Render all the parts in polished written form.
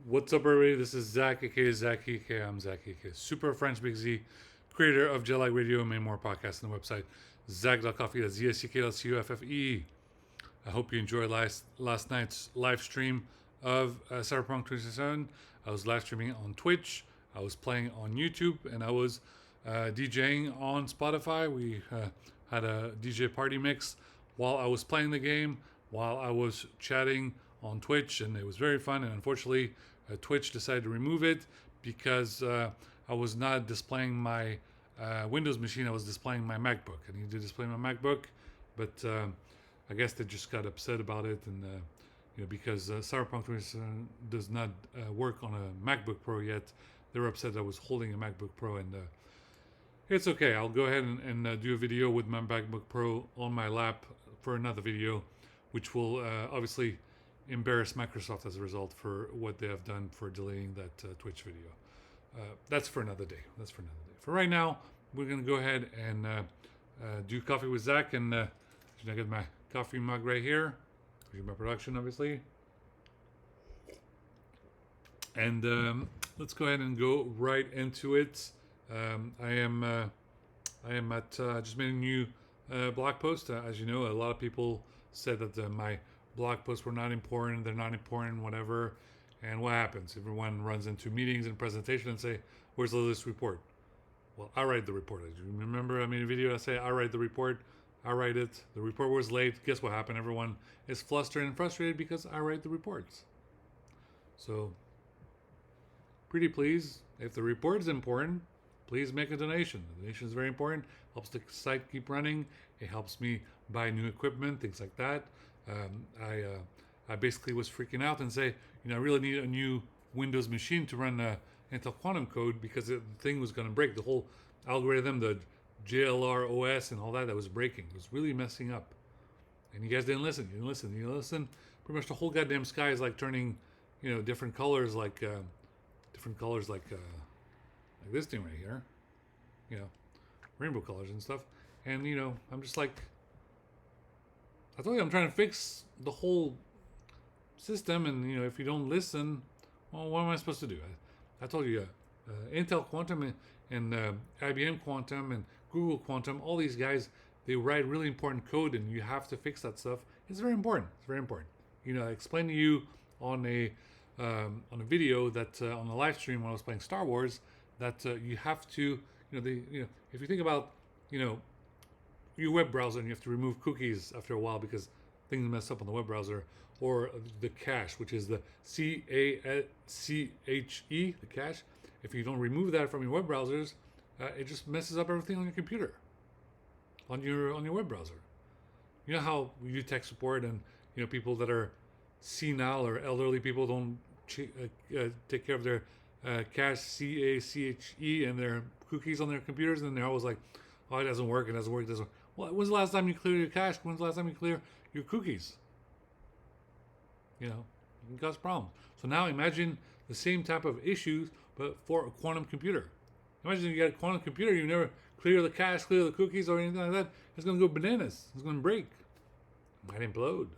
What's up, everybody? This is Zack, aka Zack, aka I'm Zack, aka Super French Big Z, creator of Jelly Radio and many more podcasts on the website, Zack.coffee, that's ZSCK.CUFFE. I hope you enjoyed last night's live stream of Cyberpunk 2077. I was live streaming on Twitch, I was playing on YouTube, and I was DJing on Spotify. We had a DJ party mix while I was playing the game, while I was chatting on Twitch, and it was very fun. And unfortunately, Twitch decided to remove it because I was not displaying my Windows machine. I was displaying my MacBook. I needed to display my MacBook, but I guess they just got upset about it, and because Cyberpunk 2077 does not work on a MacBook Pro yet, they were upset that I was holding a MacBook Pro, and it's okay. I'll go ahead and do a video with my MacBook Pro on my lap for another video, which will obviously embarrass Microsoft as a result for what they have done for deleting that Twitch video. That's for another day. For right now, we're going to go ahead and do coffee with Zack. And I get my coffee mug right here. Here's my production, obviously. And let's go ahead and go right into it. I am at just made a new blog post. As you know, a lot of people said that my blog posts were not important. They're not important, whatever. And what happens? Everyone runs into meetings and presentation and say, "Where's the latest report?" Well, I write the report. You remember I made a video. I say I write the report. I write it. The report was late. Guess what happened? Everyone is flustered and frustrated because I write the reports. So, pretty please, if the report is important, please make a donation. The donation is very important. Helps the site keep running. It helps me buy new equipment, things like that. I basically was freaking out and say, I really need a new Windows machine to run Intel Quantum code because the thing was going to break. The whole algorithm, the JLR OS and all that was breaking. It was really messing up. And you guys didn't listen. You didn't listen. Pretty much the whole goddamn sky is like turning, different colors like this thing right here. Rainbow colors and stuff. And, I'm just like, I told you I'm trying to fix the whole system, and if you don't listen, well, what am I supposed to do? I told you, Intel Quantum and IBM Quantum and Google Quantum, all these guys, they write really important code, and you have to fix that stuff. It's very important. I explained to you on a video that on the live stream when I was playing Star Wars that you have to, if you think about, your web browser and you have to remove cookies after a while because things mess up on the web browser, or the cache, which is the CACHE, the cache. If you don't remove that from your web browsers, it just messes up everything on your computer, on your web browser. You know how we do tech support, and people that are senile or elderly people don't take care of their cache, CACHE, and their cookies on their computers, and they're always like, "Oh, it doesn't work. Well, when's the last time you clear your cache? When's the last time you clear your cookies? It can cause problems. So now imagine the same type of issues, but for a quantum computer. Imagine you got a quantum computer, you never clear the cache, clear the cookies, or anything like that. It's going to go bananas. It's going to break. It might implode.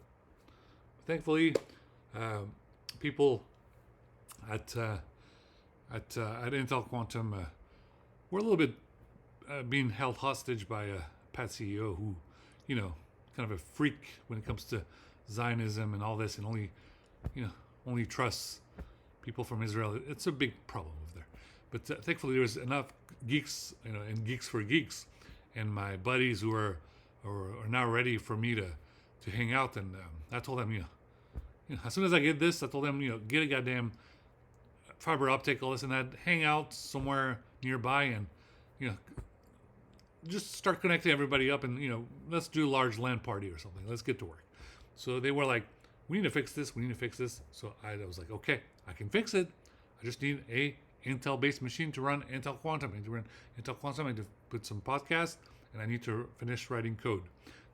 But thankfully, people at Intel Quantum were a little bit being held hostage by a Pat CEO who, kind of a freak when it comes to Zionism and all this, and only trusts people from Israel. It's a big problem over there. But thankfully, there's enough geeks, and geeks for geeks, and my buddies who are now ready for me to hang out. And I told them, as soon as I get this, I told them, get a goddamn fiber optic, all this and that, hang out somewhere nearby, and just start connecting everybody up, and let's do a large LAN party or something. Let's get to work. So they were like, we need to fix this. So I was like, okay, I can fix it. I just need a Intel-based machine to run Intel Quantum. I need to run Intel Quantum. I need to put some podcasts, and I need to finish writing code.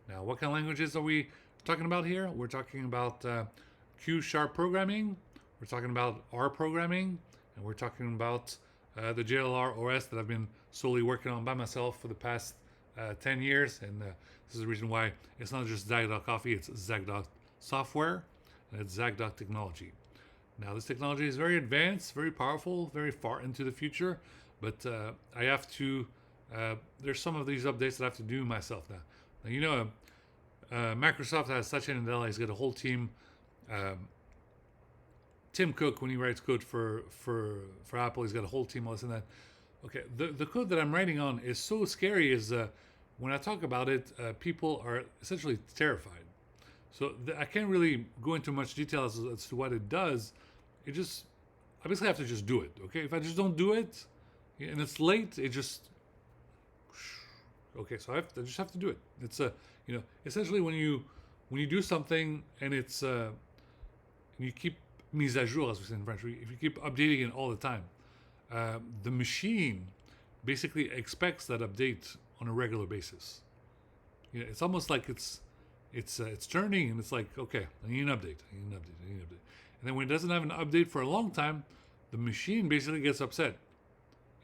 Now, what kind of languages are we talking about here? We're talking about Q# programming. We're talking about R programming, and we're talking about the JLR OS that I've been solely working on by myself for the past 10 years. And this is the reason why it's not just Zack.coffee, it's Zack.software, and it's Zack.technology. Now, this technology is very advanced, very powerful, very far into the future, but I have to, there's some of these updates that I have to do myself now. Now, Microsoft has Satya Nadella, he's got a whole team. Um, Tim Cook, when he writes code for Apple, he's got a whole team, all this and that. Okay, the code that I'm writing on is so scary. Is when I talk about it, people are essentially terrified. So I can't really go into much detail as to what it does. It just I basically have to just do it. Okay, if I just don't do it, and it's late, it just okay. So I just have to do it. It's essentially when you do something and it's and you keep mise à jour, as we say in French. If you keep updating it all the time, the machine basically expects that update on a regular basis. It's almost like it's turning, and it's like, okay, I need an update, I need an update, I need an update. And then when it doesn't have an update for a long time, the machine basically gets upset.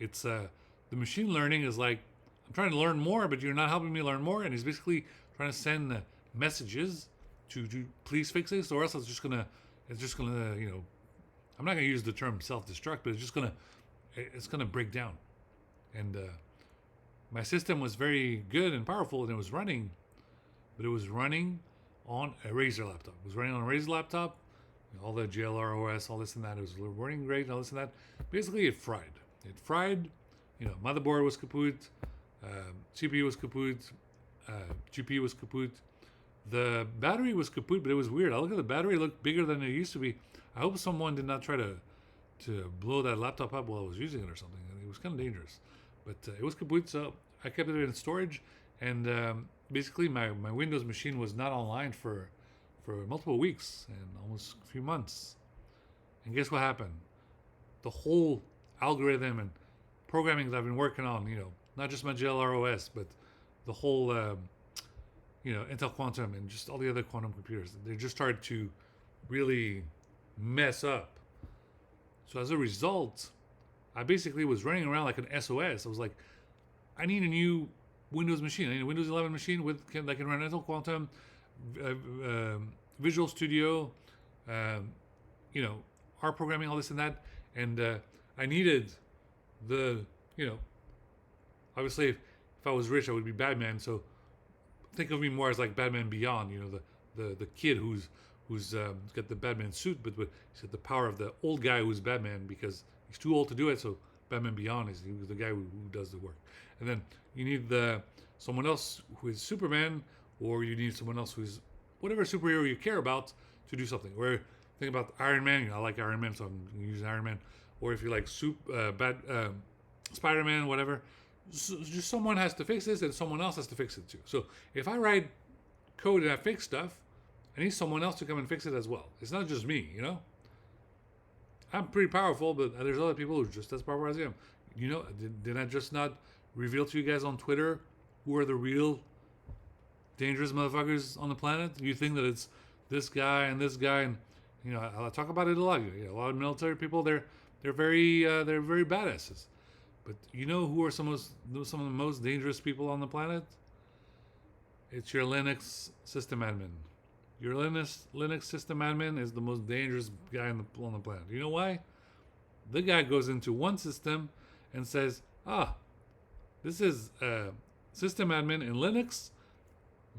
It's the machine learning is like, I'm trying to learn more, but you're not helping me learn more, and he's basically trying to send messages to please fix this, or else it's just gonna I'm not gonna use the term self-destruct, but it's gonna break down. And my system was very good and powerful, and it was running, but it was running on a Razer laptop. It was running on a Razer laptop, all the JLR OS, all this and that. It was running great, all this and that. Basically, it fried. It fried. Motherboard was kaput, CPU was kaput, GPU was kaput. The battery was kaput, but it was weird. I look at the battery; it looked bigger than it used to be. I hope someone did not try to blow that laptop up while I was using it or something. It was kind of dangerous, but it was kaput, so I kept it in storage. And basically, my Windows machine was not online for multiple weeks and almost a few months. And guess what happened? The whole algorithm and programming that I've been working on, not just my JLR OS, but the whole Intel Quantum and just all the other quantum computers, they just started to really mess up. So as a result, I basically was running around like an SOS. I was like, I need a new Windows machine. I need a Windows 11 machine that can run Intel Quantum, Visual Studio, R programming, all this and that. And I needed obviously if I was rich, I would be Batman. So think of me more as like Batman Beyond, the kid who's got the Batman suit, but he's got the power of the old guy who's Batman because he's too old to do it. So Batman Beyond is the guy who does the work. And then you need someone else who is Superman, or you need someone else who's whatever superhero you care about to do something. Or think about Iron Man. I like Iron Man, so I'm using Iron Man. Or if you like Spider-Man, whatever. Just someone has to fix this, and someone else has to fix it too. So if I write code and I fix stuff, I need someone else to come and fix it as well. It's not just me, I'm pretty powerful, but there's other people who are just as powerful as I am. Did I just not reveal to you guys on Twitter who are the real dangerous motherfuckers on the planet? You think that it's this guy and this guy, and I talk about it a lot. A lot of military people, they're very badasses. But who are some of the most dangerous people on the planet? It's your Linux system admin. Your Linux system admin is the most dangerous guy on the planet. You know why? The guy goes into one system and says, this is system admin in Linux.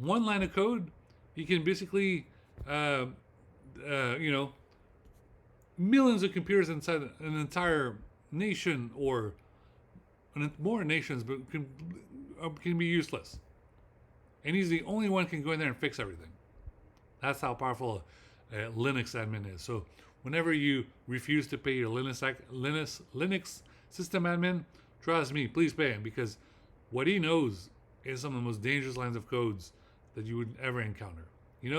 One line of code, he can basically, millions of computers inside an entire nation or more nations, but can be useless. And he's the only one who can go in there and fix everything. That's how powerful a Linux admin is. So whenever you refuse to pay your Linux system admin, trust me, please pay him, because what he knows is some of the most dangerous lines of codes that you would ever encounter. When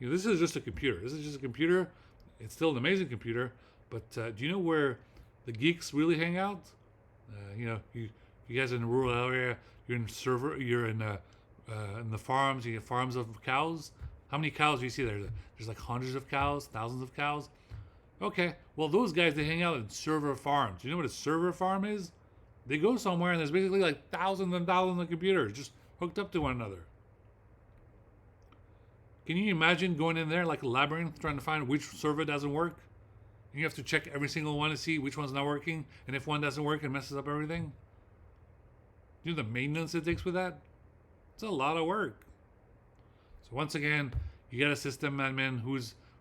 this is just a computer. This is just a computer. It's still an amazing computer, but do you know where the geeks really hang out? You guys in the rural area, you're in the farms, you get farms of cows. How many cows do you see there? There's like hundreds of cows, thousands of cows. Okay, well, those guys, they hang out in server farms. You know what a server farm is? They go somewhere and there's basically like thousands and thousands of computers just hooked up to one another. Can you imagine going in there like a labyrinth trying to find which server doesn't work? And you have to check every single one to see which one's not working, and if one doesn't work, it messes up everything. You know the maintenance it takes with that? It's a lot of work. So once again, you got a system admin who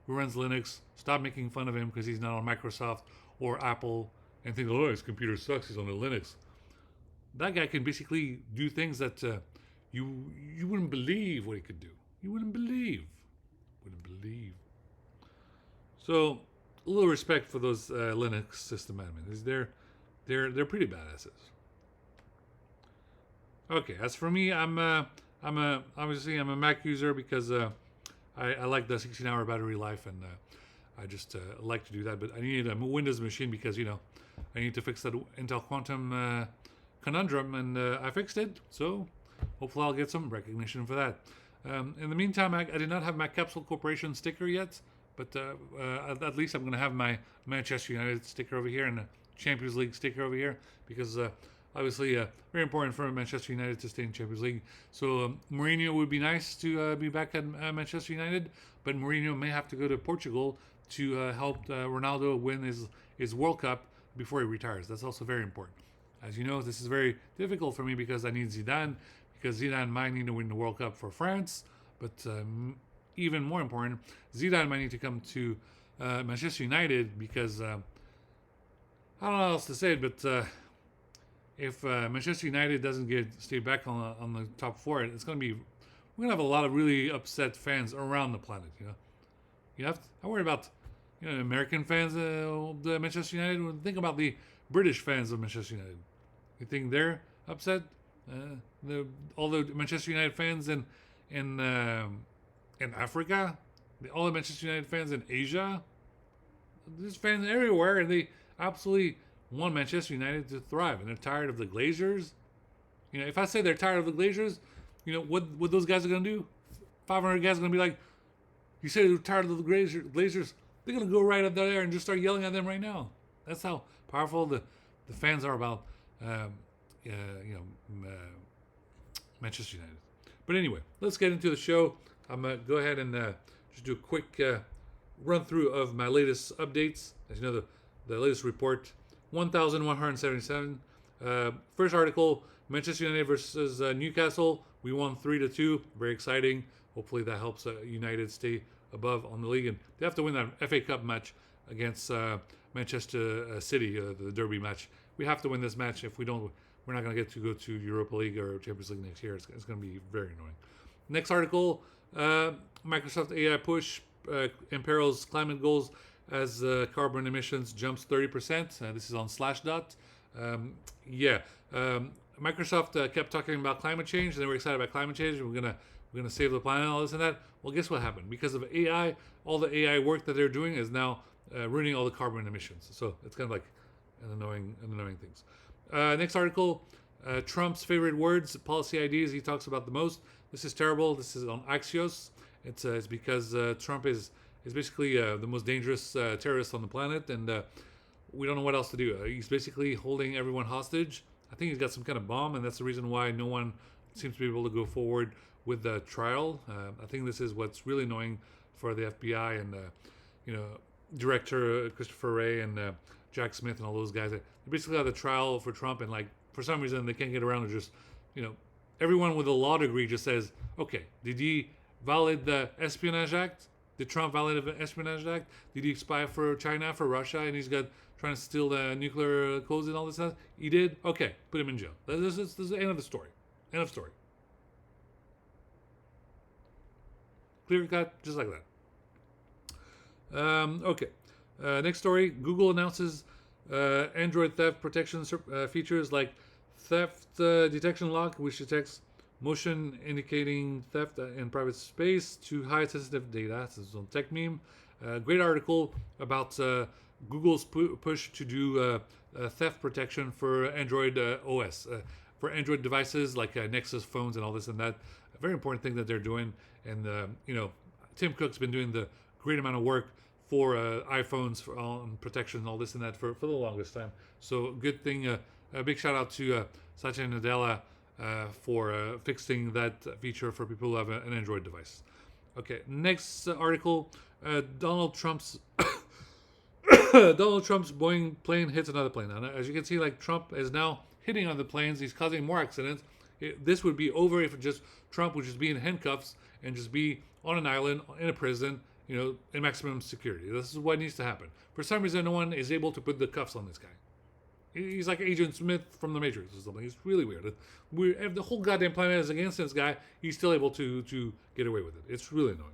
runs Linux. Stop making fun of him because he's not on Microsoft or Apple and think, oh, his computer sucks. He's on the Linux. That guy can basically do things that you wouldn't believe what he could do. You wouldn't believe. So a little respect for those Linux system admins. They're pretty badasses. Okay, as for me, I'm obviously I'm a Mac user because I like the 16-hour battery life, and I just like to do that. But I need a Windows machine because I need to fix that Intel Quantum conundrum, and I fixed it. So hopefully I'll get some recognition for that. In the meantime, I did not have my Capsule Corporation sticker yet, but at least I'm going to have my Manchester United sticker over here and a Champions League sticker over here because obviously very important for Manchester United to stay in Champions League. So Mourinho would be nice to be back at Manchester United, but Mourinho may have to go to Portugal to help Ronaldo win his World Cup before he retires. That's also very important. As you know, this is very difficult for me because I need Zidane, because Zidane might need to win the World Cup for France, but even more important, Zidane might need to come to Manchester United because I don't know how else to say it, but if Manchester United doesn't stay back on the top four, it's going to be we're going to have a lot of really upset fans around the planet. I worry about American fans of the Manchester United. Think about the British fans of Manchester United. You think they're upset? All the Manchester United fans in Africa, all the Manchester United fans in Asia, there's fans everywhere, and they absolutely want Manchester United to thrive, and they're tired of the Glazers. If I say they're tired of the Glazers, what those guys are going to do? 500 guys are going to be like, you say they're tired of the Glazers, they're going to go right up there and just start yelling at them right now. That's how powerful the fans are about Manchester United. But anyway, let's get into the show. I'm going to go ahead and just do a quick run through of my latest updates. As you know, the latest report, 1,177. First article, Manchester United versus Newcastle. We won 3-2. Very exciting. Hopefully that helps United stay above on the league. And they have to win that FA Cup match against Manchester City, the derby match. We have to win this match. If we don't, we're not going to get to go to Europa League or Champions League next year. It's going to be very annoying. Next article, Microsoft AI push imperils climate goals as carbon emissions jumps 30%. This is on Slashdot. Microsoft kept talking about climate change, and they were excited about climate change. We're gonna save the planet, all this and that. Well, guess what happened? Because of AI, all the AI work that they're doing is now ruining all the carbon emissions. So it's kind of like an annoying things. Next article, Trump's favorite words, policy ideas he talks about the most. This is terrible. This is on Axios. It's because Trump is basically the most dangerous terrorist on the planet, and we don't know what else to do. He's basically holding everyone hostage. I think he's got some kind of bomb, and that's the reason why no one seems to be able to go forward with the trial. I think this is what's really annoying for the FBI and Director Christopher Wray and Jack Smith and all those guys. They basically have the trial for Trump, and for some reason they can't get around to just everyone with a law degree just says, okay, did he violate the Espionage Act? Did Trump violate the Espionage Act? Did he spy for China, for Russia, and he's trying to steal the nuclear codes and all this stuff? He did? Okay, put him in jail. This is the end of the story. End of story. Clear cut, just like that. Okay. Next story. Google announces Android theft protection features like theft detection lock, which detects motion indicating theft in private space to high sensitive data. This is on Tech Meme. Great article about Google's push to do theft protection for Android OS, for Android devices like Nexus phones and all this and that. A very important thing that they're doing. And, Tim Cook's been doing the great amount of work for iPhones on protection and all this and that for the longest time. So good thing. A big shout out to Satya Nadella for fixing that feature for people who have an Android device. Okay, next article. Donald Trump's Donald Trump's Boeing plane hits another plane. And as you can see, like Trump is now hitting on the planes. He's causing more accidents. This would be over if just Trump would just be in handcuffs and just be on an island in a prison, in maximum security. This is what needs to happen. For some reason, no one is able to put the cuffs on this guy. He's like Agent Smith from the Matrix or something. It's really weird. If the whole goddamn planet is against this guy, he's still able to get away with it. It's really annoying.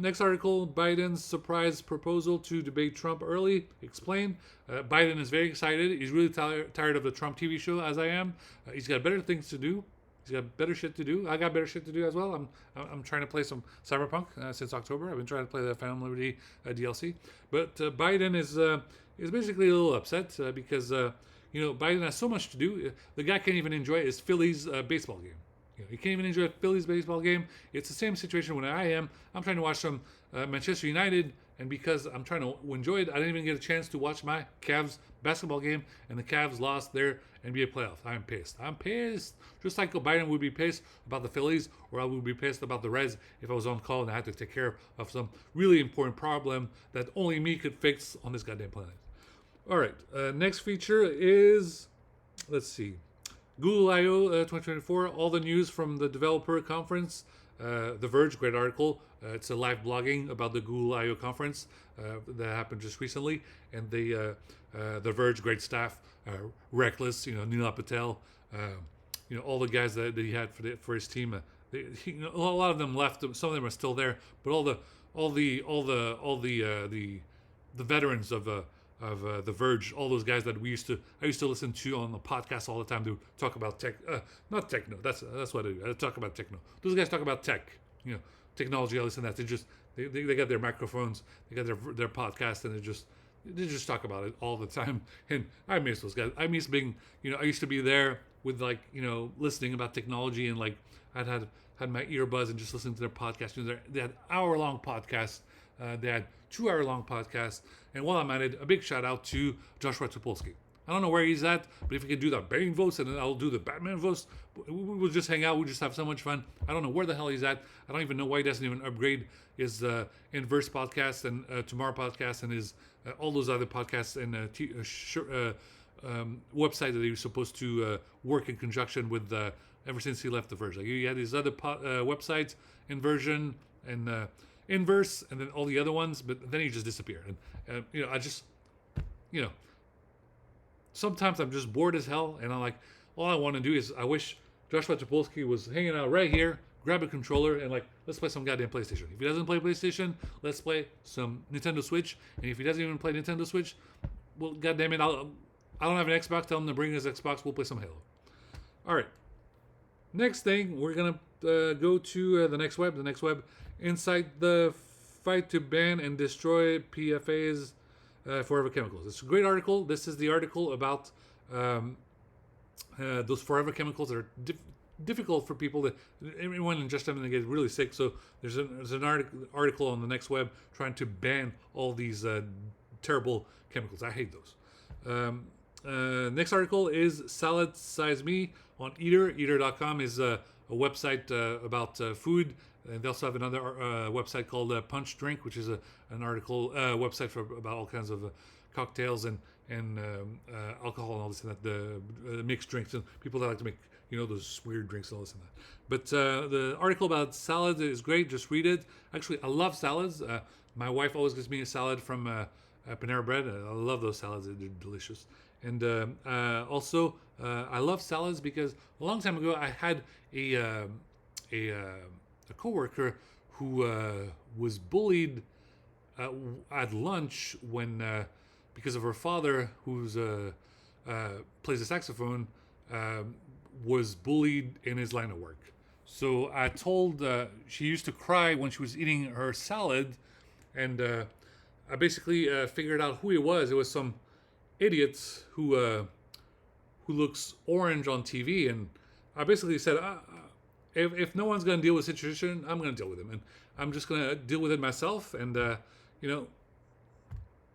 Next article, Biden's surprise proposal to debate Trump early. Explained. Biden is very excited. He's really tired of the Trump TV show, as I am. He's got better things to do. He's got better shit to do. I got better shit to do as well. I'm trying to play some Cyberpunk since October. I've been trying to play the Phantom Liberty DLC. But Biden is basically a little upset because Biden has so much to do. The guy can't even enjoy his Phillies baseball game. He can't even enjoy a Phillies baseball game. It's the same situation when I am. I'm trying to watch some Manchester United, and because I'm trying to enjoy it, I didn't even get a chance to watch my Cavs basketball game, and the Cavs lost their NBA playoff. I'm pissed. I'm pissed. Just like Biden would be pissed about the Phillies, or I would be pissed about the Reds if I was on call and I had to take care of some really important problem that only me could fix on this goddamn planet. All right. Next feature is, let's see. Google I/O 2024, all the news from the developer conference. The Verge, great article. It's a live blogging about the Google I/O conference that happened just recently, and the Verge, great staff. Reckless, Neil Patel, all the guys that he had for his team. A lot of them left. Some of them are still there, but all the veterans of The Verge, all those guys that I used to listen to on the podcast all the time to talk about tech, not techno. That's what I do. I talk about techno. Those guys talk about tech, technology. I listen to that. They got their microphones, they got their podcast, and they just talk about it all the time. And I miss those guys. I miss being, I used to be there with listening about technology, and had my earbuds and just listening to their podcast. They had hour-long podcasts. They had 2-hour-long podcasts. And while I'm at it, a big shout out to Joshua Topolsky. I don't know where he's at, but if he can do the Bane votes and then I'll do the Batman votes, we'll just hang out. We'll just have so much fun. I don't know where the hell he's at. I don't even know why he doesn't even upgrade his Inverse podcast and Tomorrow podcast and his all those other podcasts and website that he was supposed to work in conjunction with ever since he left The Verge. Like, he had his other websites, Inversion and Inverse, and then all the other ones, but then he just disappeared. And I just, sometimes I'm just bored as hell, and I'm like, all I want to do is, I wish Joshua Topolsky was hanging out right here, grab a controller, and let's play some goddamn PlayStation. If he doesn't play PlayStation, let's play some Nintendo Switch. And if he doesn't even play Nintendo Switch, well, goddamn it, I don't have an Xbox. Tell him to bring his Xbox. We'll play some Halo. All right. Next thing, we're gonna go to the next web. The next web, inside the fight to ban and destroy PFAS, forever chemicals. It's a great article. This is the article about those forever chemicals that are difficult for people that everyone ingest them and they get really sick. So there's an article on the next web trying to ban all these terrible chemicals. I hate those. Next article is Salad Size Me on Eater. Eater.com is a website about food. And they also have another website called Punch Drink, which is an article website about all kinds of cocktails and alcohol and all this and that, the mixed drinks and people that like to make those weird drinks and all this and that. But the article about salads is great. Just read it. Actually, I love salads. My wife always gives me a salad from Panera Bread. I love those salads. They're delicious. And also, I love salads because a long time ago I had a coworker who was bullied at lunch when because of her father, who's plays the saxophone, was bullied in his line of work. So I told she used to cry when she was eating her salad, and I basically figured out who he was. It was some idiot who looks orange on TV, and I basically said, if no one's going to deal with the situation, I'm going to deal with him, and I'm just going to deal with it myself, and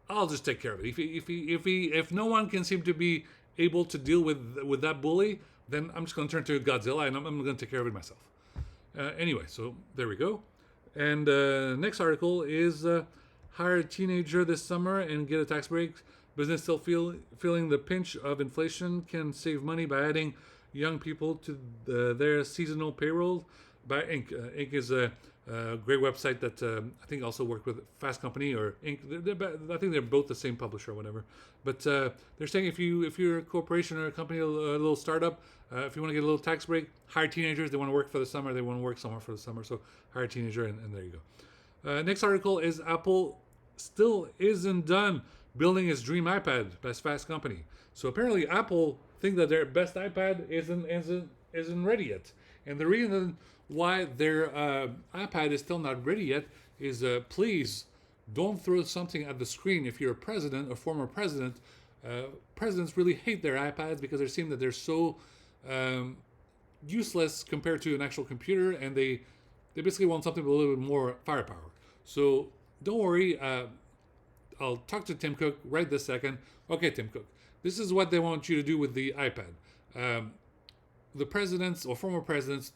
I'll just take care of it. If no one can seem to be able to deal with that bully, then I'm just going to turn to Godzilla, and I'm going to take care of it myself. Anyway, so there we go. And next article is hire a teenager this summer and get a tax break. Business still feeling the pinch of inflation can save money by adding young people to their seasonal payroll. By Inc. Inc. is a great website that I think also worked with Fast Company or Inc. I think they're both the same publisher or whatever. But they're saying if you're a corporation or a company, a little startup, if you want to get a little tax break, hire teenagers. They want to work for the summer. They want to work somewhere for the summer. So hire a teenager, and there you go. Next article is Apple still isn't done building its dream iPad. Best Fast Company. So apparently Apple think that their best iPad isn't ready yet, and the reason why their iPad is still not ready yet is please don't throw something at the screen if you're a president or former president. Presidents really hate their iPads because they seem that they're so useless compared to an actual computer, and they basically want something with a little bit more firepower. So don't worry. I'll talk to Tim Cook right this second. Okay, Tim Cook, this is what they want you to do with the iPad. The presidents or former presidents,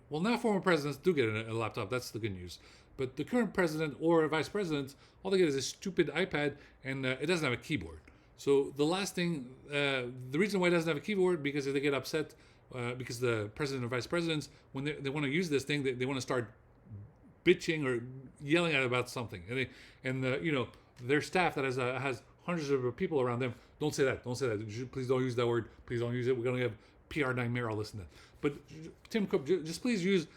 well, now former presidents do get a laptop. That's the good news. But the current president or vice president, all they get is a stupid iPad, and it doesn't have a keyboard. So the last thing, the reason why it doesn't have a keyboard, because if they get upset, because the president or vice presidents, when they want to use this thing, they want to start bitching or yelling at about something, and their staff that has hundreds of people around them. Don't say that. Don't say that. Please don't use that word. Please don't use it. We're gonna have PR nightmare. I'll listen to that. But Tim Cook, just please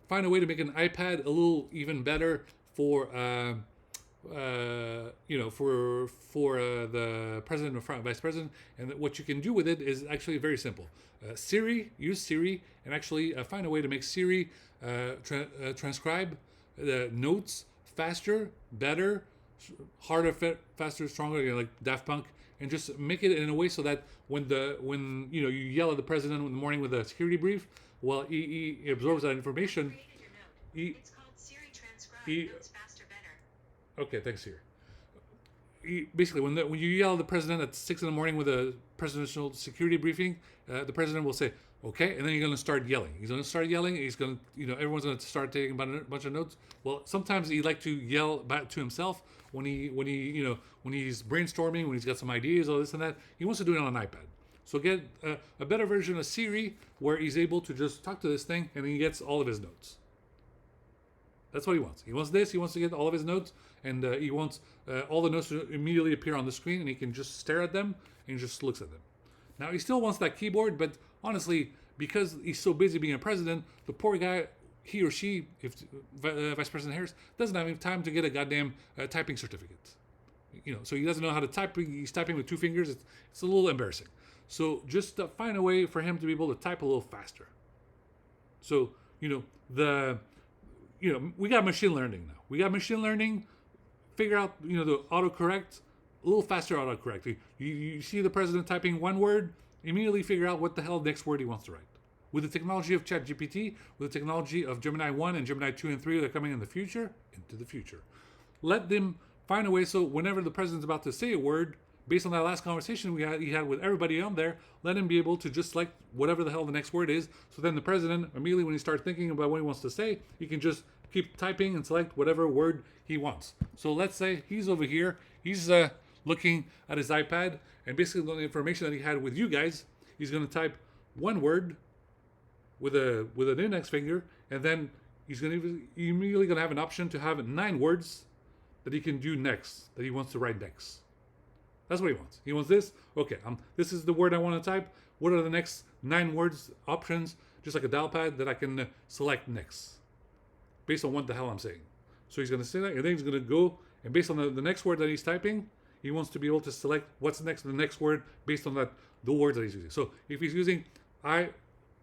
find a way to make an iPad a little even better for the president or vice president. And what you can do with it is actually very simple. Use Siri, and actually find a way to make Siri transcribe the notes faster, better, harder, faster, stronger, like Daft Punk, and just make it in a way so that when you yell at the president in the morning with a security brief, well, he absorbs that information. It's called Siri Transcribe. Notes faster, better. Okay, thanks, Siri. Basically, when you yell at the president at 6 in the morning with a presidential security briefing, the president will say, okay, and then he's going to start yelling. He's going to start yelling. He's going to, everyone's going to start taking a bunch of notes. Well, sometimes he like to yell back to himself when he's brainstorming, when he's got some ideas, all this and that. He wants to do it on an iPad. So get a better version of Siri where he's able to just talk to this thing, and then he gets all of his notes. That's what he wants. He wants this. He wants to get all of his notes, and he wants all the notes to immediately appear on the screen, and he can just stare at them, and he just looks at them. Now, he still wants that keyboard, but honestly, because he's so busy being a president, the poor guy, he or she, if Vice President Harris, doesn't have time to get a goddamn typing certificate. So he doesn't know how to type. He's typing with 2 fingers. It's a little embarrassing. So just find a way for him to be able to type a little faster. So, we got machine learning now. We got machine learning. Figure out, the autocorrect, a little faster autocorrect. You see the president typing one word, immediately figure out what the hell next word he wants to write. With the technology of ChatGPT, with the technology of Gemini 1 and Gemini 2 and 3 that are coming into the future, let them find a way so whenever the president's about to say a word, based on that last conversation he had with everybody on there, let him be able to just select whatever the hell the next word is. So then the president, immediately when he starts thinking about what he wants to say, he can just keep typing and select whatever word he wants. So let's say he's over here, he's looking at his iPad, and basically the information that he had with you guys, he's going to type one word with an index finger, and then he's immediately going to have an option to have 9 words that he can do next, that he wants to write next. That's what he wants. He wants this. Okay, this is the word I want to type. What are the next 9 words options, just like a dial pad, that I can select next, based on what the hell I'm saying. So he's going to say that, and then he's going to go, and based on the next word that he's typing, he wants to be able to select what's next, the next word, based on the words that he's using. So if he's using, I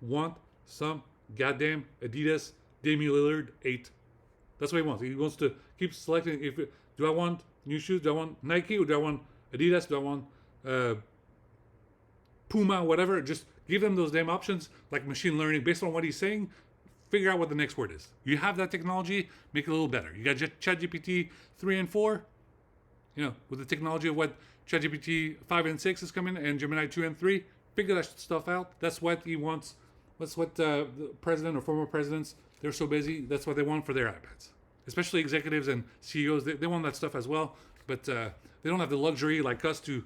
want some goddamn Adidas Damian Lillard 8. That's what he wants. He wants to keep selecting. Do I want new shoes? Do I want Nike, or do I want Adidas? Do I want Puma? Whatever. Just give them those damn options, like machine learning, based on what he's saying. Figure out what the next word is. You have that technology, make it a little better. You got ChatGPT 3 and 4, with the technology of what ChatGPT 5 and 6 is coming, and Gemini 2 and 3. Figure that stuff out. That's what he wants. That's what the president or former presidents, they're so busy. That's what they want for their iPads. especially executives and CEOs. They want that stuff as well, but they don't have the luxury like us to,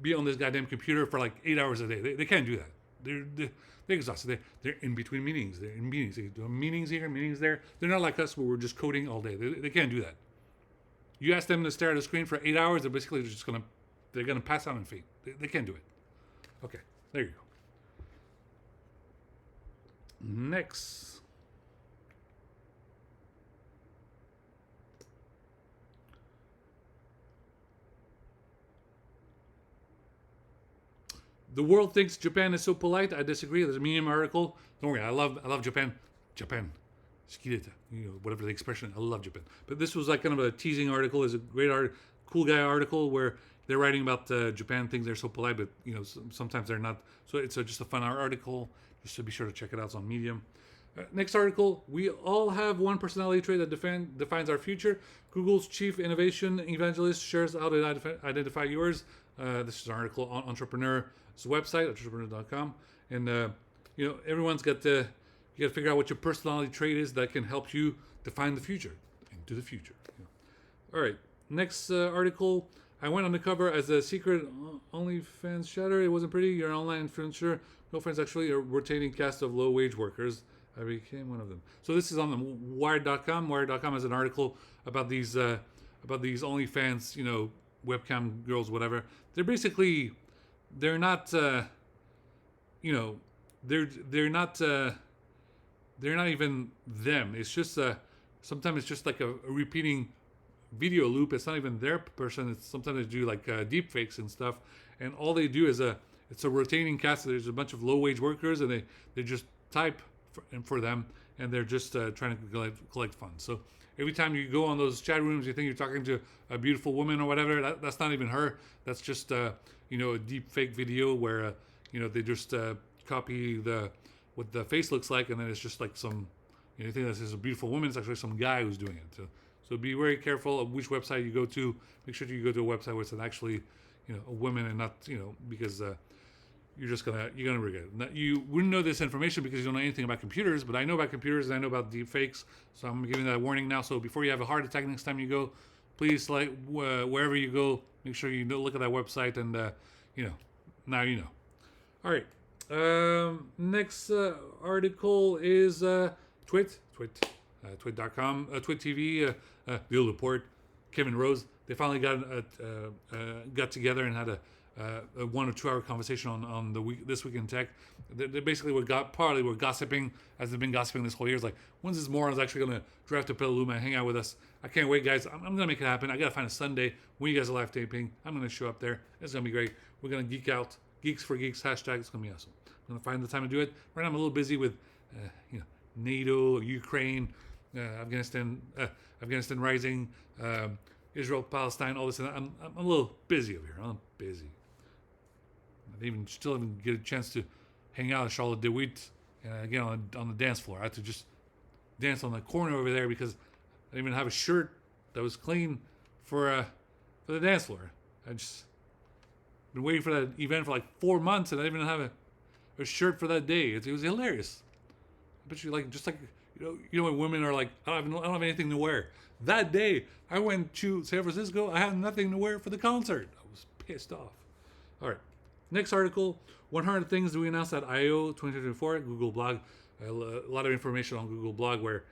be on this goddamn computer for like 8 hours a day. They can't do that. They're exhausted. They're in between meetings. They're in meetings. They do meetings here, meetings there. They're not like us where we're just coding all day. They can't do that. You ask them to stare at a screen for 8 hours, they're gonna pass out and faint. They can't do it. Okay, there you go. Next. The world thinks Japan is so polite. I disagree. There's a Medium article. Don't worry, I love Japan. Japan. Whatever the expression. I love Japan. But this was like kind of a teasing article. It's a great cool guy article where they're writing about Japan thinks they're so polite, but sometimes they're not. So it's just a fun article. Just to be sure to check it out. It's on Medium. Next article. We all have one personality trait that defines our future. Google's chief innovation evangelist shares how to identify yours. This is an article on Entrepreneur's website, entrepreneur.com. And, everyone's got to, you got to figure out what your personality trait is that can help you define the future, into the future. All right. Next article. I went undercover as a secret OnlyFans shatter. It wasn't pretty. You're an online influencer. No friends, actually, a rotating cast of low-wage workers. I became one of them. So this is on the Wired.com. Wired.com has an article about these OnlyFans, webcam girls, whatever. They're basically, they're not, they're not even them. It's just sometimes it's just like a repeating video loop. It's not even their person. It's sometimes they do like deep fakes and stuff. And all they do is it's a rotating cast. There's a bunch of low-wage workers, and they just type for them, and they're just trying to collect funds. So every time you go on those chat rooms, you think you're talking to a beautiful woman or whatever. That's not even her. That's just a deep fake video where they just copy what the face looks like, and then it's just like some you think this is a beautiful woman. It's actually some guy who's doing it. So be very careful of which website you go to. Make sure you go to a website where it's actually a woman and not because you're gonna regret it. Now, you wouldn't know this information because you don't know anything about computers, but I know about computers and I know about deep fakes, so I'm giving that warning now. So before you have a heart attack next time you go, please wherever you go, make sure you look at that website and now you know. All right. Next article is twit.com, Twit TV, the old report. Kevin Rose. They finally got together and had a 1 or 2 hour conversation on this week in tech. They basically were gossiping as they've been gossiping this whole year. It's like, when's this morons actually going to drive to Petaluma and hang out with us? I can't wait, guys. I'm going to make it happen. I got to find a Sunday when you guys are live taping. I'm going to show up there. It's going to be great. We're going to geek out. Geeks for Geeks hashtag. It's going to be awesome. I'm going to find the time to do it. Right now I'm a little busy with NATO, Ukraine, Afghanistan rising, Israel, Palestine, all this. And I'm a little busy over here. I'm busy. I still haven't get a chance to hang out at Charlotte DeWitt again on the dance floor. I had to just dance on the corner over there because I didn't even have a shirt that was clean for the dance floor. I just been waiting for that event for like 4 months, and I didn't even have a shirt for that day. It was hilarious. I bet you when women are like, I don't have anything to wear. That day I went to San Francisco. I had nothing to wear for the concert. I was pissed off. All right. Next article, 100 things we announced at I/O 2024 at Google Blog. A lot of information on Google Blog where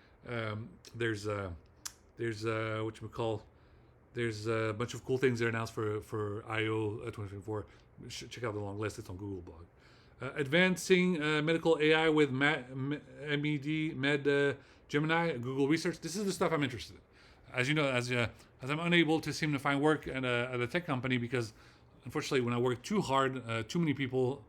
there's there's a bunch of cool things they're announced for I/O 2024. Check out the long list. It's on Google Blog. Advancing medical AI with Gemini, Google Research. This is the stuff I'm interested in. As you know, as I'm unable to seem to find work at a tech company because unfortunately, when I work too hard, too many people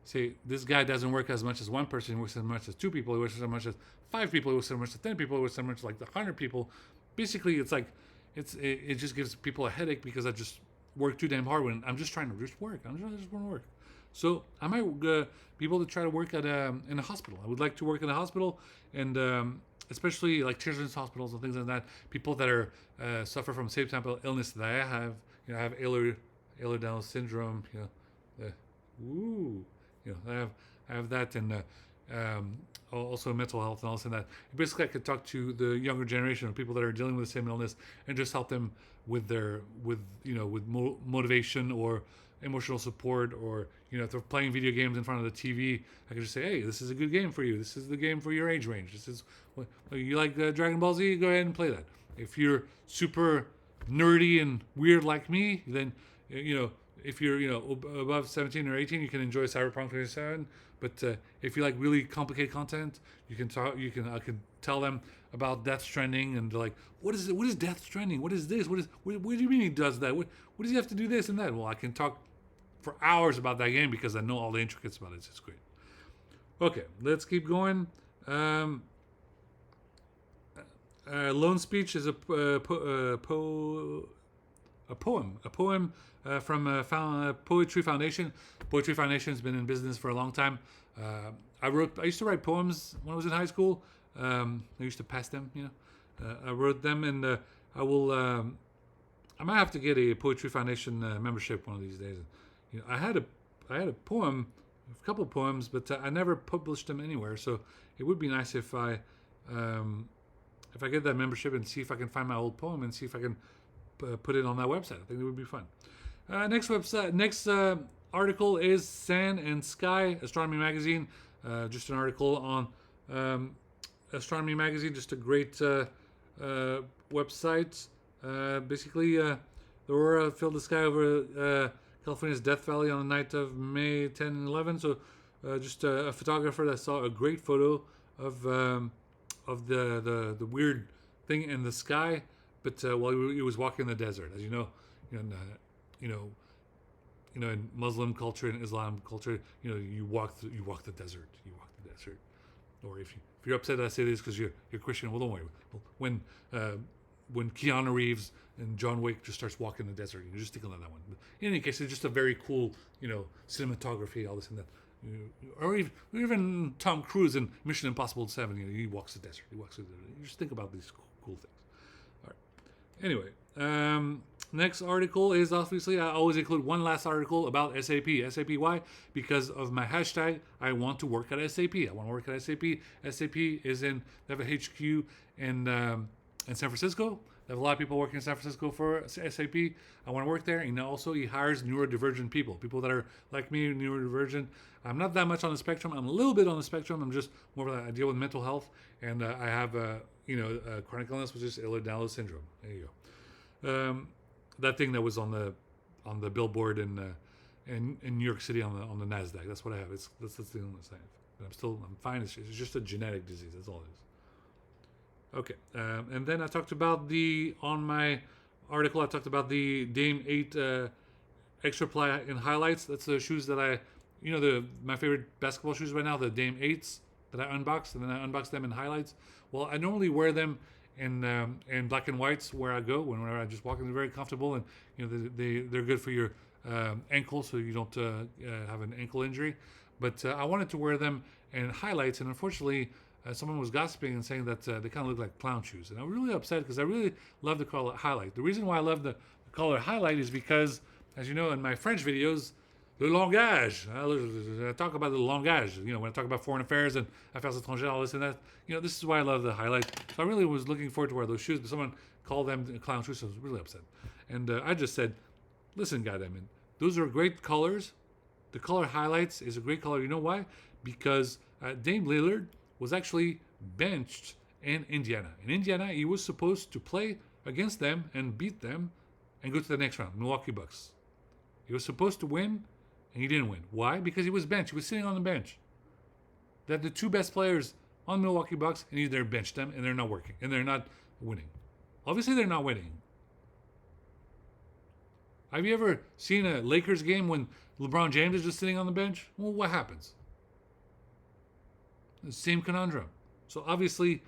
say, this guy doesn't work as much as one person. He works as much as 2 people. He works as much as 5 people. He works as much as 10 people. He works as much as like 100 people. Basically, it's like, it just gives people a headache because I just work too damn hard when I'm just trying to just work. I just want to work. So I might be able to try to work in a hospital. I would like to work in a hospital, and especially like children's hospitals and things like that. People that are suffer from the same type of illness that I have. I have Ehlers-Danlos syndrome. I have that, and also mental health and all this and that. Basically, I could talk to the younger generation of people that are dealing with the same illness and just help them with motivation or emotional support, or if they're playing video games in front of the TV, I could just say, hey, this is a good game for you. This is the game for your age range. This is you like Dragon Ball Z. Go ahead and play that. If you're super nerdy and weird like me, then if you're above 17 or 18, you can enjoy Cyberpunk 2077. But if you like really complicated content, you can talk. I can tell them about Death Stranding, and they're like, what is it? What is Death Stranding? What is this? What do you mean he does that? What does he have to do this and that? Well, I can talk for hours about that game because I know all the intricacies about it. It's great. Okay, let's keep going. Lone Speech is a poem from Poetry Foundation. Poetry Foundation has been in business for a long time. I used to write poems when I was in high school. I used to pass them. I wrote them, and I will. I might have to get a Poetry Foundation membership one of these days. I had a poem, a couple of poems, but I never published them anywhere. So it would be nice if I get that membership and see if I can find my old poem and see if I can put it on that website. I think it would be fun. Next article is Sand and Sky, Astronomy Magazine. Just an article on Astronomy Magazine, just a great website. Basically, the aurora filled the sky over California's Death Valley on the night of May 10 and 11. So just a photographer that saw a great photo of the weird thing in the sky, but while he was walking in the desert, as in Muslim culture and Islam culture, you walk the desert, Or if you're upset that I say this because you're Christian, well, don't worry. When Keanu Reeves and John Wick just starts walking the desert, you just think on that one. But in any case, it's just a very cool, cinematography, all this and that. Or even Tom Cruise in Mission Impossible 7, he walks the desert. You just think about these cool things. All right. Anyway, next article is obviously I always include one last article about SAP. SAP, why? Because of my hashtag, I want to work at SAP. I want to work at SAP. SAP they have a HQ in San Francisco. They have a lot of people working in San Francisco for SAP. I want to work there. And also, he hires neurodivergent people that are like me, neurodivergent. I'm not that much on the spectrum. I'm a little bit on the spectrum. I'm just more of I deal with mental health, and I have a chronic illness, which is Ehlers-Danlos syndrome. There you go. That thing that was on the billboard in New York City on the NASDAQ. That's what I have. That's the illness I have. I'm fine. It's just a genetic disease. That's all it is. Okay, and then I talked about on my article, I talked about the Dame 8 extra ply in highlights. That's the shoes that my favorite basketball shoes right now, the Dame 8s that I unboxed, and then I unboxed them in highlights. Well, I normally wear them in black and whites where I go, whenever I just walk in. They're very comfortable, and they're good for your ankle, so you don't have an ankle injury. But I wanted to wear them in highlights, and unfortunately, someone was gossiping and saying that they kind of look like clown shoes. And I'm really upset because I really love the color highlight. The reason why I love the color highlight is because, as you know, in my French videos, le langage. I talk about the langage. When I talk about foreign affairs and affaires étrangères, all this and that. This is why I love the highlight. So I really was looking forward to wear those shoes, but someone called them clown shoes, so I was really upset. And I just said, listen, goddammit, those are great colors. The color highlights is a great color. You know why? Because Dame Lillard was actually benched in Indiana. In Indiana, he was supposed to play against them and beat them and go to the next round, Milwaukee Bucks. He was supposed to win, and he didn't win. Why? Because he was benched. He was sitting on the bench. They had the two best players on Milwaukee Bucks, and either benched them, and they're not working, and they're not winning. Obviously, they're not winning. Have you ever seen a Lakers game when LeBron James is just sitting on the bench? Well, what happens? The same conundrum. So obviously,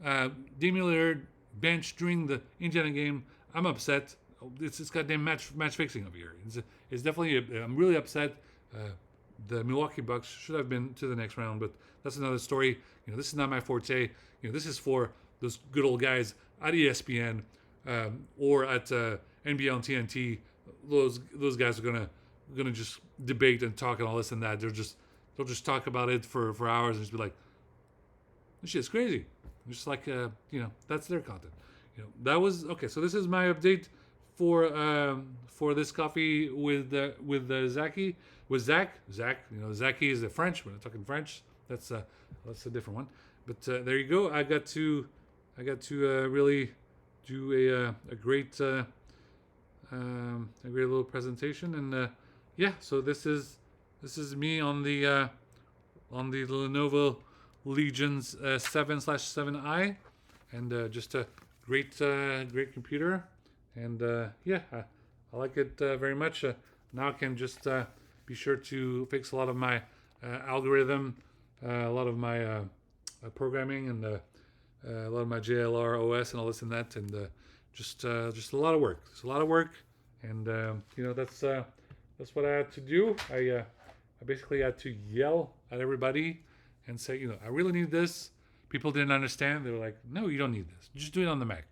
Damian Lillard benched during the Indiana game. I'm upset. It's goddamn match fixing over here. It's definitely. I'm really upset. The Milwaukee Bucks should have been to the next round, but that's another story. This is not my forte. This is for those good old guys at ESPN or at NBA on TNT. Those guys are gonna just debate and talk and all this and that. they'll just talk about it for hours and just be like, this shit's crazy. Just like that's their content. That was okay. So this is my update for this coffee with Zacky with Zack. Zacky is the French. We're not talking French. That's a different one. But there you go. I got to really do a great little presentation, and so this is me on the Lenovo Legions 7/7i, and just a great computer, and I like it very much. Now I can just be sure to fix a lot of my algorithm, a lot of my programming, and a lot of my JLR OS and all this and that, and just a lot of work. It's a lot of work, and that's what I had to do. I basically had to yell at everybody and say, I really need this. People didn't understand. They were like, no, you don't need this. Just do it on the Mac.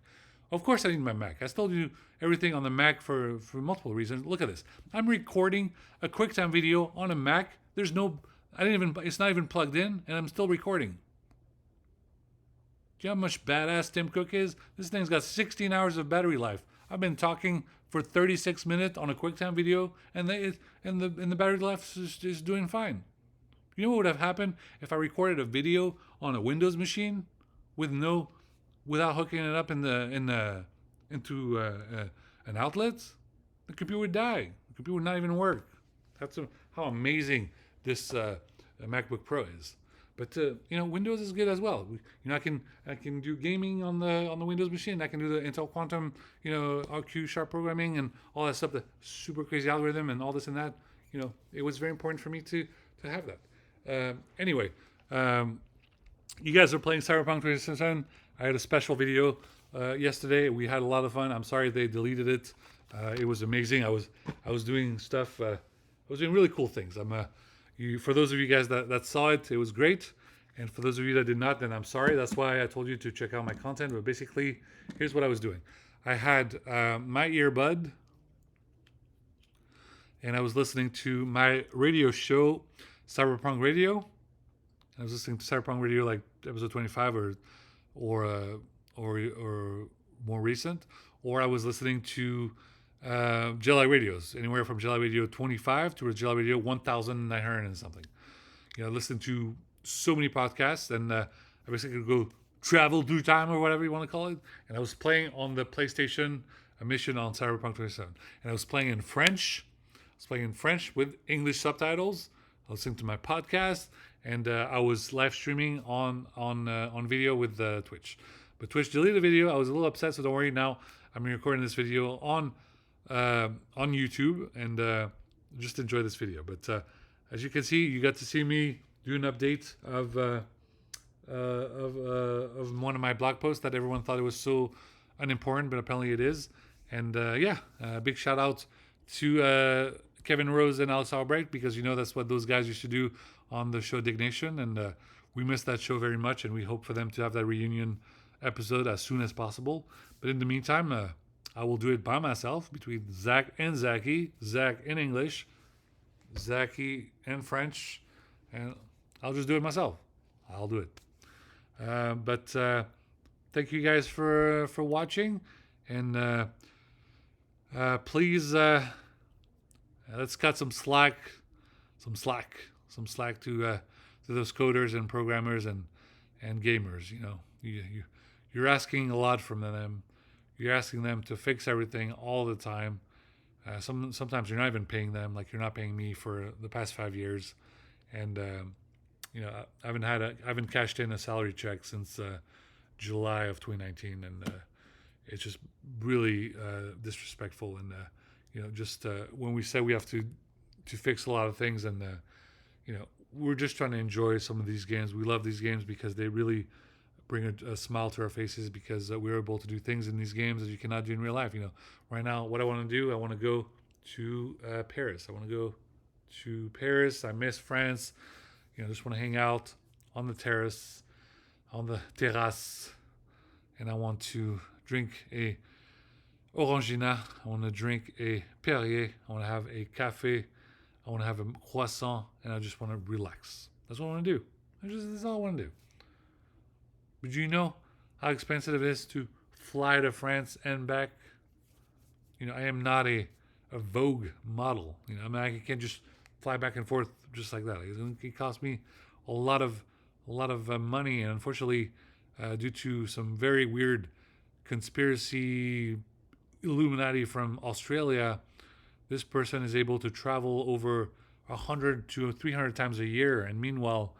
Of course I need my Mac. I still do everything on the Mac for multiple reasons. Look at this. I'm recording a QuickTime video on a Mac. It's not even plugged in, and I'm still recording. Do you know how much badass Tim Cook is? This thing's got 16 hours of battery life. I've been talking for 36 minutes on a QuickTime video, and the battery life is doing fine. You know what would have happened if I recorded a video on a Windows machine without hooking it up into an outlet? The computer would die. The computer would not even work. That's how amazing this MacBook Pro is. But Windows is good as well. I can do gaming on the Windows machine. I can do the Intel Quantum, RQ sharp programming and all that stuff. The super crazy algorithm and all this and that. It was very important for me to have that. Anyway, you guys are playing Cyberpunk 2077. I had a special video yesterday. We had a lot of fun. I'm sorry they deleted it. It was amazing. I was doing stuff. I was doing really cool things. For those of you guys that saw it, it was great. And for those of you that did not, then I'm sorry. That's why I told you to check out my content. But basically, here's what I was doing. I had my earbud, and I was listening to my radio show, Cyberpunk Radio. I was listening to Cyberpunk Radio, like episode 25 or more recent, or I was listening to Jedi radios, anywhere from Jedi Radio 25 to Jedi Radio 1900 and something. I listened to so many podcasts, and I basically could go travel through time or whatever you want to call it. And I was playing on the PlayStation a mission on Cyberpunk 27, and I was playing in French. I was playing in French with English subtitles. I was listening to my podcast, and I was live streaming on video with Twitch. But Twitch deleted the video. I was a little upset, so don't worry. Now I'm recording this video on YouTube, and just enjoy this video. But as you can see, you got to see me do an update of one of my blog posts that everyone thought it was so unimportant, but apparently it is. And big shout out to Kevin Rose and Alex Albrecht, because that's what those guys used to do on the show Dignation, and we missed that show very much, and we hope for them to have that reunion episode as soon as possible. But in the meantime, I will do it by myself between Zack and Zacky, Zack in English, Zacky in French, and I'll just do it myself. I'll do it. But thank you guys for watching, and please let's cut some slack to those coders and programmers and gamers. You're asking a lot from them. You're asking them to fix everything all the time. Sometimes you're not even paying them, like you're not paying me for the past 5 years, and I haven't cashed in a salary check since July of 2019, and it's just really disrespectful. And when we say we have to fix a lot of things, and we're just trying to enjoy some of these games. We love these games because they really bring a smile to our faces, because we're able to do things in these games that you cannot do in real life. Right now, what I want to do, I want to go to Paris. I want to go to Paris. I miss France. Just want to hang out on the terrace, and I want to drink a Orangina. I want to drink a Perrier. I want to have a café I want to have a croissant, and I just want to relax. That's what I want to do. That's all I want to do. But do you know how expensive it is to fly to France and back? I am not a Vogue model. I mean, I can't just fly back and forth just like that. It cost me a lot of money, and unfortunately, due to some very weird conspiracy Illuminati from Australia, this person is able to travel over 100 to 300 times a year, and meanwhile,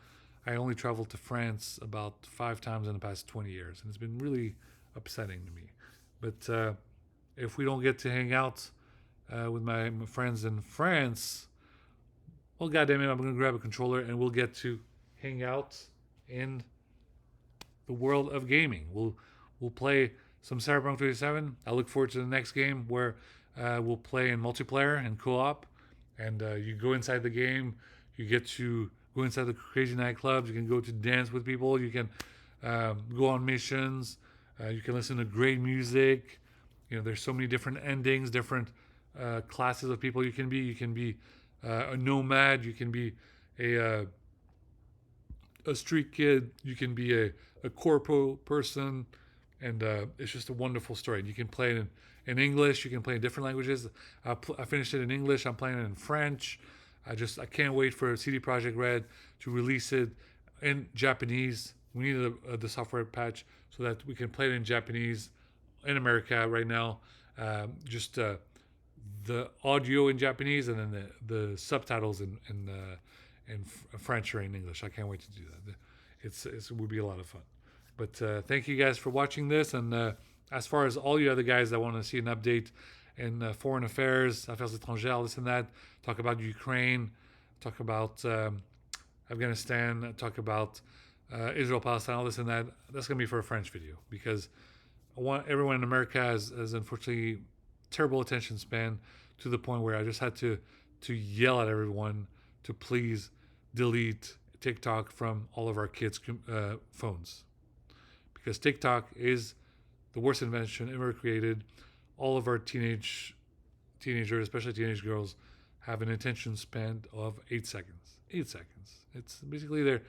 I only traveled to France about 5 times in the past 20 years, and it's been really upsetting to me. But if we don't get to hang out with my friends in France, well, goddamn it, I'm going to grab a controller and we'll get to hang out in the world of gaming. We'll play some Cyberpunk 2077. I look forward to the next game where we'll play in multiplayer and co-op, and you go inside the game. You get to go inside the crazy nightclubs. You can go to dance with people. You can go on missions. You can listen to great music. There's so many different endings, different classes of people you can be. You can be a nomad. You can be a street kid. You can be a corpo person, and it's just a wonderful story. And you can play it in English. You can play in different languages. I finished it in English. I'm playing it in French. I can't wait for CD Projekt Red to release it in Japanese. We need the software patch so that we can play it in Japanese in America right now. Just the audio in Japanese, and then the subtitles in French or in English. I can't wait to do that. It would be a lot of fun. But thank you guys for watching this. And as far as all you other guys that want to see an update in foreign affairs, affaires étrangères, this and that, talk about Ukraine, talk about Afghanistan, talk about Israel, Palestine, all this and that, that's going to be for a French video, because everyone in America has unfortunately terrible attention span, to the point where I just had to yell at everyone to please delete TikTok from all of our kids' phones, because TikTok is the worst invention ever created. All of our teenagers, especially teenage girls, have an attention span of 8 seconds. 8 seconds. It's basically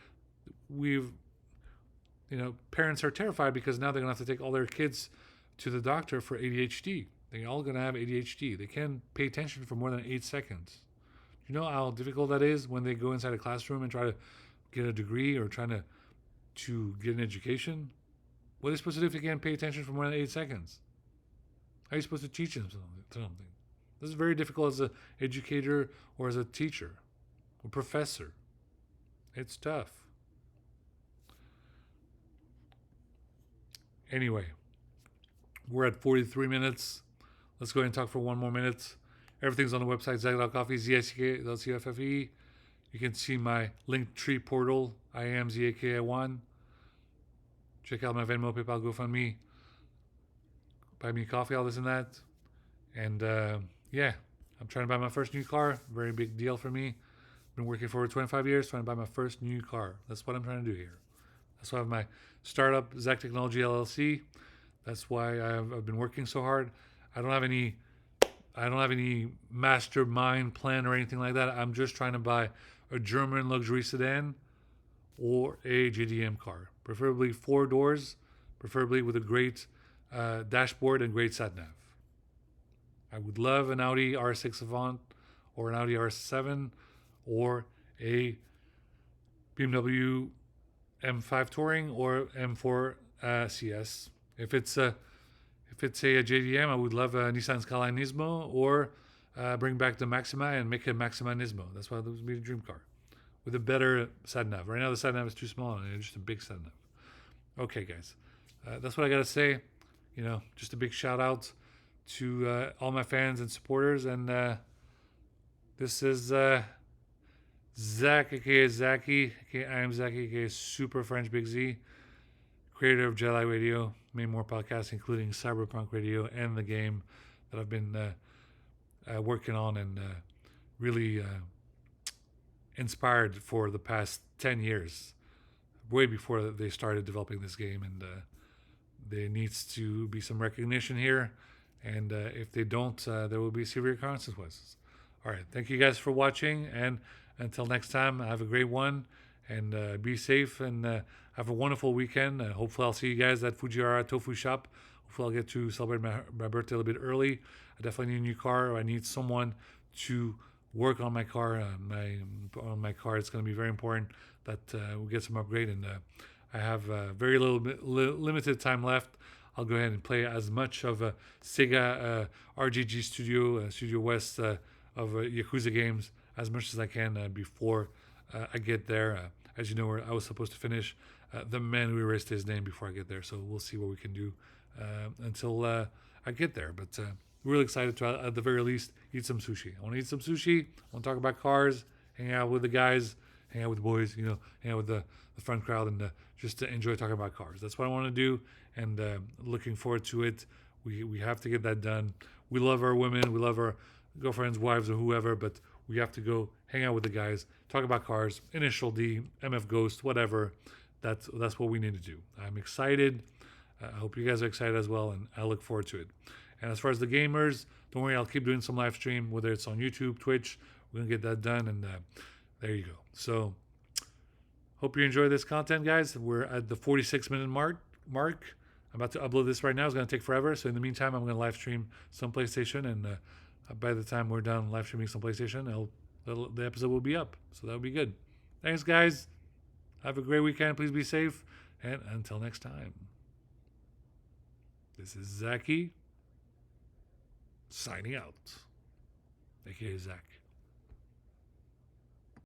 parents are terrified because now they're going to have to take all their kids to the doctor for ADHD. They're all going to have ADHD. They can't pay attention for more than 8 seconds. You know how difficult that is when they go inside a classroom and try to get a degree or trying to get an education? What are they supposed to do if they can't pay attention for more than 8 seconds? How are you supposed to teach them something? This is very difficult as an educator or as a teacher or professor. It's tough. Anyway, we're at 43 minutes. Let's go ahead and talk for 1 more minute. Everything's on the website, Zack.coffee, ZACK.CFFE. You can see my Linktree portal. I am ZAKI1. Check out my Venmo, PayPal, GoFundMe. Buy me coffee, all this and that. And I'm trying to buy my first new car. Very big deal for me. Been working for over 25 years trying to buy my first new car. That's what I'm trying to do here. That's why I have my startup, Zack Technology LLC. That's why I've been working so hard. I don't have any mastermind plan or anything like that. I'm just trying to buy a German luxury sedan or a JDM car, preferably 4 doors, preferably with a great dashboard and great sat nav. I would love an Audi R6 Avant or an Audi R7 or a BMW M5 Touring or M4 CS. If it's a JDM, I would love a Nissan Skyline Nismo, or bring back the Maxima and make a Maxima Nismo. That's why that would be the dream car, with a better sat nav. Right now the sat nav is too small and it's just a big sat nav. Okay, guys, that's what I gotta say. Just a big shout out to all my fans and supporters. And this is Zack, aka Zacky, aka I am Zacky, aka Super French Big Z, creator of Jedi Radio, many more podcasts, including Cyberpunk Radio and the game that I've been working on and really inspired for the past 10 years, way before they started developing this game. And there needs to be some recognition here. And if they don't, there will be severe consequences. All right. Thank you guys for watching. And until next time, have a great one and be safe and have a wonderful weekend. Hopefully, I'll see you guys at Fujiwara Tofu Shop. Hopefully, I'll get to celebrate my birthday a little bit early. I definitely need a new car. I need someone to work on my car. My car, it's going to be very important that we get some upgrade. And I have very limited time left. I'll go ahead and play as much of Sega RGG Studio West of Yakuza games as much as I can before I get there. As you know, I was supposed to finish The Man Who Erased His Name before I get there, so we'll see what we can do until I get there. But really excited to, at the very least, eat some sushi. I want to eat some sushi. I want to talk about cars, hang out with the guys, hang out with the boys, hang out with the fun crowd, and just to enjoy talking about cars. That's what I want to do, and looking forward to it. We have to get that done. We love our women. We love our girlfriends, wives, or whoever, but we have to go hang out with the guys, talk about cars, Initial D, MF Ghost, whatever. That's what we need to do. I'm excited. I hope you guys are excited as well, and I look forward to it. And as far as the gamers, don't worry, I'll keep doing some live stream, whether it's on YouTube, Twitch. We're going to get that done, and there you go. So, hope you enjoy this content, guys. We're at the 46-minute mark. I'm about to upload this right now. It's going to take forever. So, in the meantime, I'm going to live stream some PlayStation, and by the time we're done live streaming some PlayStation, the episode will be up. So, that'll be good. Thanks, guys. Have a great weekend. Please be safe. And until next time, this is Zacky signing out. AKA Zack.